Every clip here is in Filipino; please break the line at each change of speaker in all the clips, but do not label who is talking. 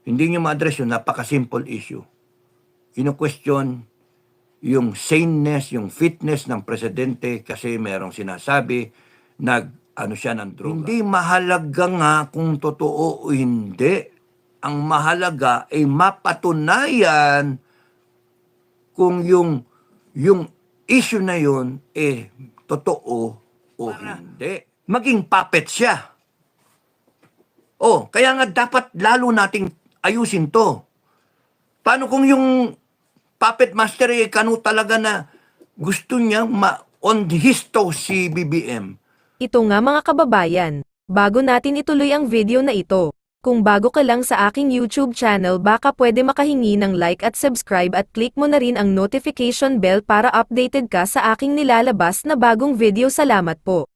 hindi nyo ma-address yung napaka-simple issue. Kino-question yung saneness, yung fitness ng presidente kasi merong sinasabi ano siya ng droga. Hindi mahalaga nga kung totoo o hindi. Ang mahalaga ay mapatunayan kung yung issue na yun totoo o hindi. Maging puppet siya. Kaya nga dapat lalo nating ayusin to. Paano kung yung puppet master kanu talaga na gusto niya on his toes si BBM?
Ito nga mga kababayan, bago natin ituloy ang video na ito, kung bago ka lang sa aking YouTube channel baka pwede makahingi ng like at subscribe at click mo na rin ang notification bell para updated ka sa aking nilalabas na bagong video. Salamat po.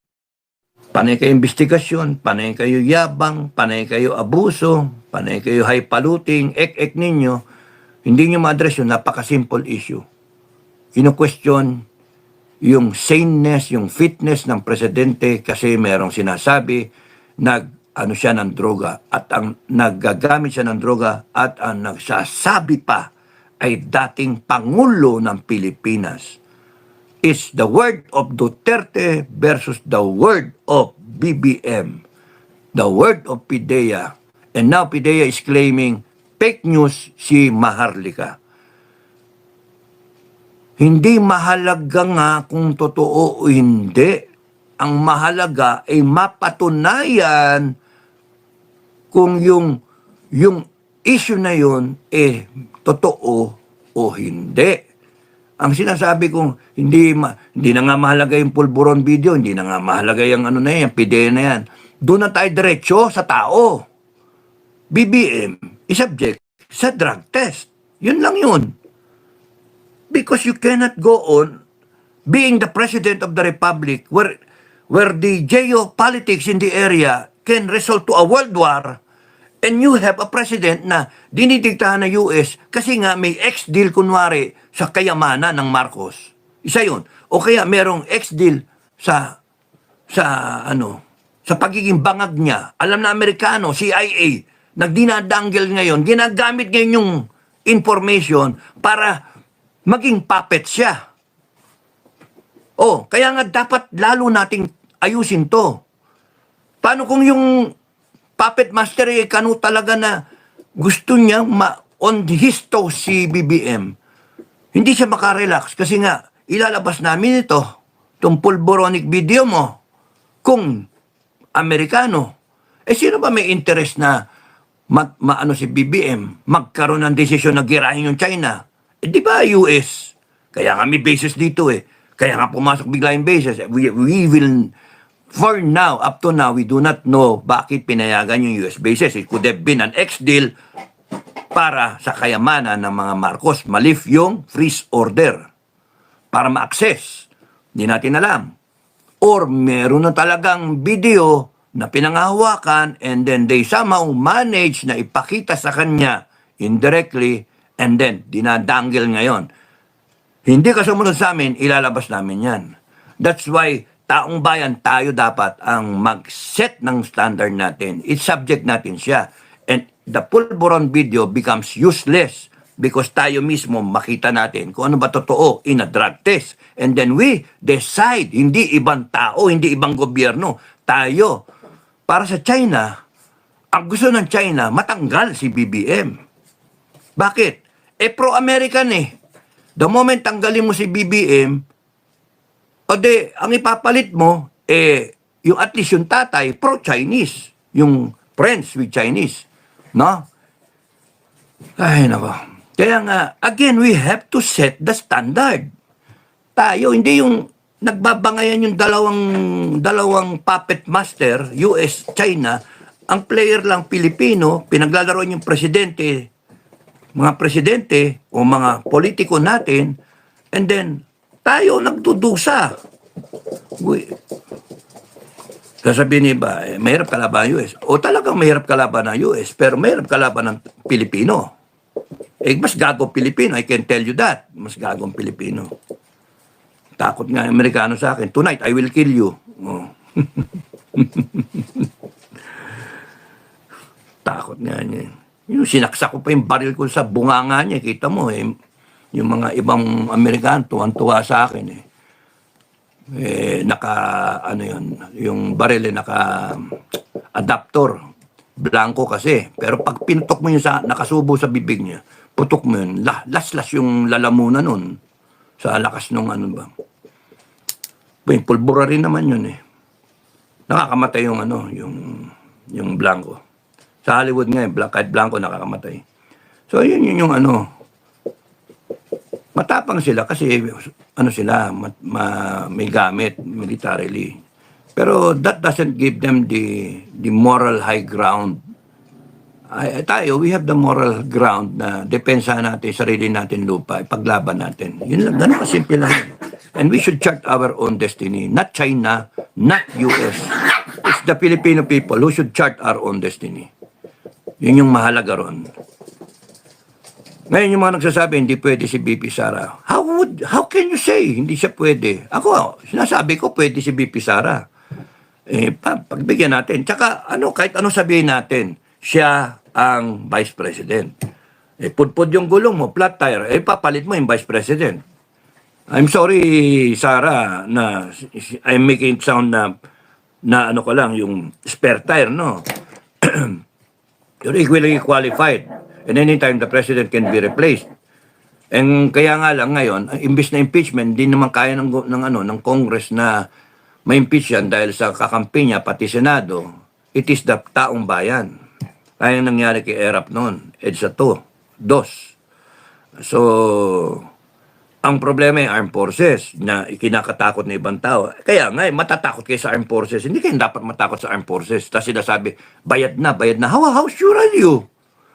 Panay kayo investigasyon, panay kayo yabang, panay kayo abuso, panay kayo highfalutin, ek-ek ninyo, hindi nyo ma-address yung napaka-simple issue. Kino-question yung saneness, yung fitness ng presidente kasi merong sinasabi ano siya ng droga at ang naggagamit siya ng droga at ang nagsasabi pa ay dating Pangulo ng Pilipinas. Is the word of Duterte versus the word of BBM, the word of PIDEA. And now PIDEA is claiming fake news si Maharlika. Hindi mahalaga nga kung totoo o hindi. Ang mahalaga ay mapatunayan kung yung issue na yun totoo o hindi. Ang sinasabi kong hindi na nga mahalaga yung pulburon video, hindi na nga mahalaga yung yung PIDEA na yan. Doon na tayo diretso sa tao. BBM is subject sa drug test. Yun lang yun. Because you cannot go on being the President of the Republic where the geopolitics in the area can result to a world war and you have a president na dinidiktahan ng US kasi nga may ex-deal kunwari sa kayamanan ng Marcos. Isa yun. O kaya merong ex-deal sa pagiging bangag niya. Alam na Amerikano, CIA, nagdinadanggel ngayon, ginagamit ngayon yung information para maging puppet siya. Kaya nga dapat lalo nating ayusin to. Paano kung yung puppet master kanu talaga na gusto niya on his toes si BBM? Hindi siya makarelax kasi nga ilalabas namin itong pulboronic video mo kung Amerikano. Sino ba may interest na maano si BBM? Magkaroon ng desisyon na girahin yung China? Di ba US? Kaya nga may bases dito Kaya nga pumasok bigla yung bases. We will, for now, up to now, we do not know bakit pinayagan yung US bases. It could have been an ex-deal para sa kayamanan ng mga Marcos. Malift yung freeze order para ma-access. Hindi natin alam. Or meron na talagang video na pinangahawakan and then they somehow manage na ipakita sa kanya indirectly and then dinadanggel ngayon. Hindi ka sumunod sa amin, ilalabas namin yan. That's why taong bayan tayo dapat ang mag-set ng standard natin. It's subject natin siya. And the pulburon video becomes useless because tayo mismo makita natin kung ano ba totoo in a drug test. And then we decide, hindi ibang tao, hindi ibang gobyerno, tayo. Para sa China, ang gusto ng China, matanggal si BBM. Bakit? Pro-American The moment tanggalin mo si BBM, ang ipapalit mo, yung at least yung tatay, pro-Chinese. Yung friends with Chinese. No? Ay, nako. Kaya nga, again, we have to set the standard. Tayo, hindi yung nagbabangayan yung dalawang puppet master, US, China, ang player lang Pilipino, pinaglalaroan yung presidente, mga presidente o mga politiko natin, and then tayo nagdudusa. Sasabihin niya mahirap kalaban ng US. O talagang mahirap kalaban ng US, pero mahirap kalaban ng Pilipino. Mas gago Pilipino, I can tell you that. Mas gagong Pilipino. Takot nga Amerikano sa akin. Tonight, I will kill you. Takot nga niya. Yung sinaksak ko pa yung baril ko sa bunganga niya, kita mo eh. Yung mga ibang Amerikano, tuwan-tuwa sa akin eh. Ano yun, yung baril naka adapter, blanco kasi. Pero pag pintok mo yun nakasubo sa bibig niya, putok mo yun, las-las yung lalamunan nun. Sa lakas nung ano ba. Yung pulbura rin naman yun eh. Nakakamatay yung ano, yung blanco. Sa Hollywood nga, kahit blanco nakakamatay. So, yun yung ano. Matapang sila kasi ano sila, may gamit militarily. Pero that doesn't give them the moral high ground. Tayo, we have the moral ground na depensa natin, sarili natin lupa, ipaglaban natin. Yun lang, ganun kasimple lang. And we should chart our own destiny. Not China, not US. It's the Filipino people who should chart our own destiny. Yun yung mahalaga ron. Ngayon yung mga nagsasabi, hindi pwede si BP Sara. How can you say hindi siya pwede? Ako, sinasabi ko pwede si BP Sara. Pagbigyan natin. Tsaka, kahit ano sabihin natin, siya ang Vice President. Pudpud yung gulong mo, flat tire, papalit mo yung Vice President. I'm sorry, Sara, na I'm making it sound na ano ko lang, yung spare tire, no? You're equally qualified. And anytime the president can be replaced. And kaya nga lang ngayon, imbis na impeachment, hindi naman kaya ng Congress na ma-impeach yan dahil sa kakampi niya, pati Senado. It is the taong bayan. Kaya nangyari kay Erap noon, EDSA 2. So, ang problema yung armed forces na ikinakatakot na ibang tao. Kaya nga, matatakot kayo sa armed forces. Hindi kayo dapat matakot sa armed forces. Tapos sila sabi, bayad na, bayad na. How sure are you?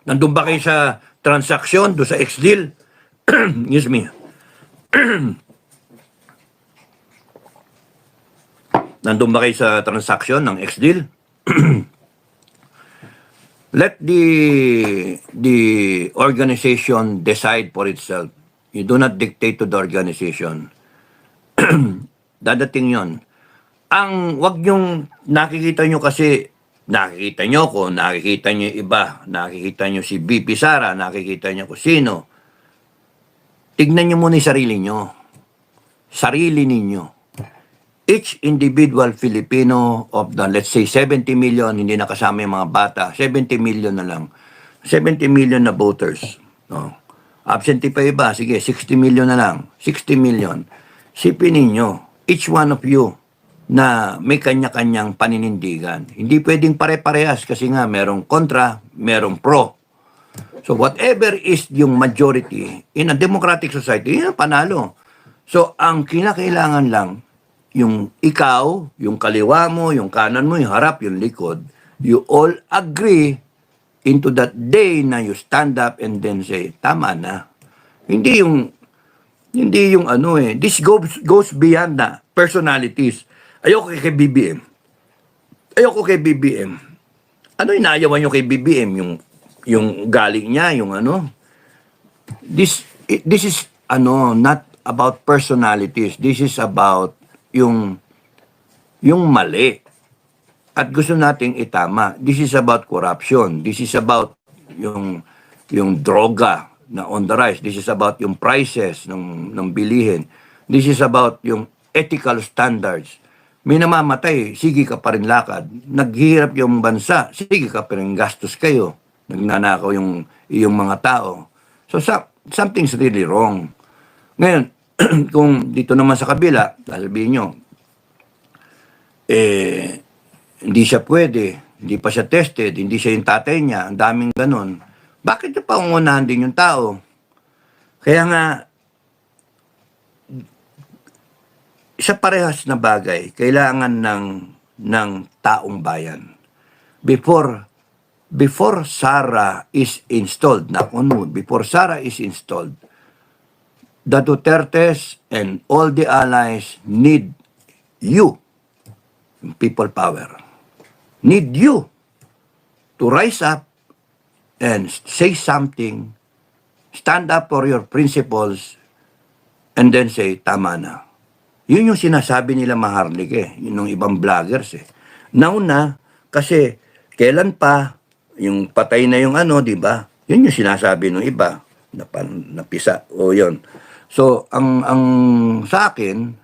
Nandun ba kayo sa transaksyon, doon sa ex-deal? Excuse me. Nandun ba kayo sa transaksyon ng ex-deal? Let the organization decide for itself. You do not dictate to the organization. Dadating yon. Wag yung nakikita nyo kasi, nakikita nyo ko, nakikita nyo iba, nakikita nyo si BP Sara, nakikita nyo ko sino. Tignan nyo muna yung sarili nyo. Sarili ninyo. Each individual Filipino of the, let's say, 70 million, hindi nakasama yung mga bata, 70 million na lang. 70 million na voters. No? Absentee pa iba, sige, 60 million na lang. 60 million. Sipin ninyo, each one of you, na may kanya-kanyang paninindigan. Hindi pwedeng pare-parehas kasi nga merong kontra, merong pro. So whatever is yung majority in a democratic society, yun ang panalo. So ang kinakailangan lang, yung ikaw, yung kaliwa mo, yung kanan mo, yung harap, yung likod, you all agree into that day na you stand up and then say, tama na. Hindi yung ano this goes beyond na personalities. Ayoko kay BBM. Ayoko kay BBM. Ano inaayawan nyo kay BBM? Yung galing niya, yung ano. This is not about personalities. This is about yung mali. At gusto nating itama. This is about corruption. This is about yung droga na on the rise. This is about yung prices ng bilihin. This is about yung ethical standards. May namamatay, sige ka pa rin lakad. Naghihirap yung bansa, sige ka pa rin gastos kayo. Nagnanakaw yung iyong mga tao. So, something's really wrong. Ngayon, kung dito naman sa kabila, sasabihin nyo, hindi siya pwede, hindi pa siya tested, hindi siya yung tatay niya, ang daming ganun. Bakit niya pangungunahan din yung tao? Kaya nga, sa parehas na bagay, kailangan ng taong bayan. Before Sara is installed, before Sara is installed, the Dutertes and all the allies need you, people power, need you to rise up and say something, stand up for your principles, and then say, tama na. Yun yung sinasabi nila Maharlik yun yung ibang vloggers Nauna, kasi kailan pa, yung patay na yung di ba? Yun yung sinasabi ng iba, napisa, o yun. So, ang sa akin,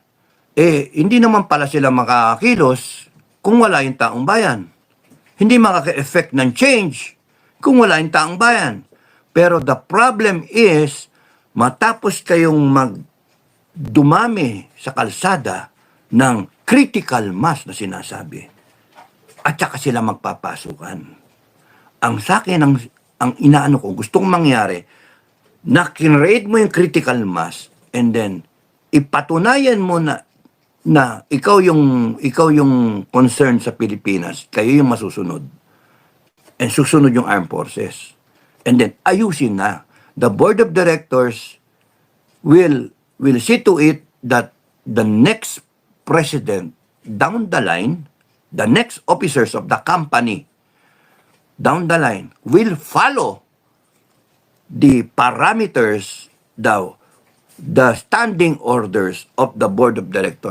hindi naman pala sila makakilos kung wala yung taong bayan. Hindi makaka-effect ng change kung wala yung taong bayan. Pero the problem is, matapos kayong dumami sa kalsada ng critical mass na sinasabi, at saka sila magpapasukan. Ang sa akin, ang inaano ko, gusto kong mangyari, na kinrate mo yung critical mass and then ipatunayan mo na ikaw yung concern sa Pilipinas, kayo yung masusunod. And susunod yung armed forces. And then ayusin na. The board of directors will see to it that the next president down the line, the next officers of the company down the line will follow the parameters, the standing orders of the board of directors.